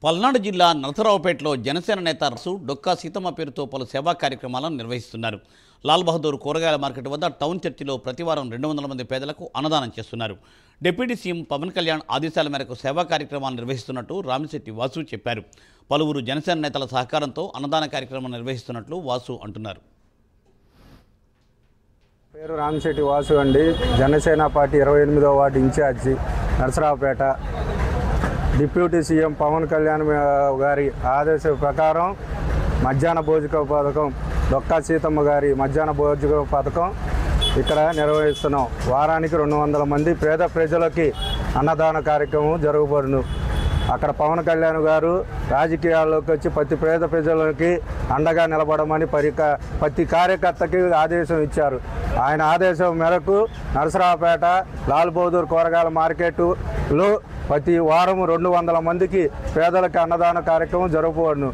పల్నాడు జిల్లా నరసరావుపేటలో జనసేన నేత డొక్కా సీతమ్మ పేరుతో పలు సేవా కార్యక్రమాలను నిర్వహిస్తున్నారు. లాల్ బహదూర్ కూరగాయల మార్కెట్ వద్ద టౌన్ చర్చిలో ప్రతివారం 200 మంది పేదలకు అన్నదానం చేస్తున్నారు. డిప్యూటీ సీఎం పవన్ కళ్యాణ్ ఆదేశాల మేరకు సేవా కార్యక్రమాలు నిర్వహిస్తున్నట్టు రామిశెట్టి వాసు చెప్పారు. పలువురు జనసేన నేతల సహకారంతో అన్నదాన కార్యక్రమం నిర్వహిస్తున్నట్లు వాసు అంటున్నారు. పేరు రామిశెట్టి వాసు అండి. జనసేన పార్టీ 28వ ward incharge Narasaraopet. Deputy CM Pawan Kalyan గారి ఆదేశం ప్రకారం మధ్యాహ్న భోజన పథకం, డొక్కా సీతమ్మ గారి మధ్యాహ్న భోజన పథకం ఇక్కడ నిర్వహిస్తున్నాం. వారానికి 200 మంది పేద ప్రజలకి అన్నదాన కార్యక్రమం జరగబడును. అక్కడ పవన్ కళ్యాణ్ గారు రాజకీయాల్లోకి వచ్చి ప్రతి పేద ప్రజలకి అండగా నిలబడమని ప్రతి కార్యకర్తకి ఆదేశం ఇచ్చారు. ఆయన ఆదేశం మేరకు నరసరావుపేట లాల్ బహదూర్ కూరగాయల మార్కెట్లో ప్రతి వారం 200 మందికి పేదలకు అన్నదాన కార్యక్రమం జరగబడును.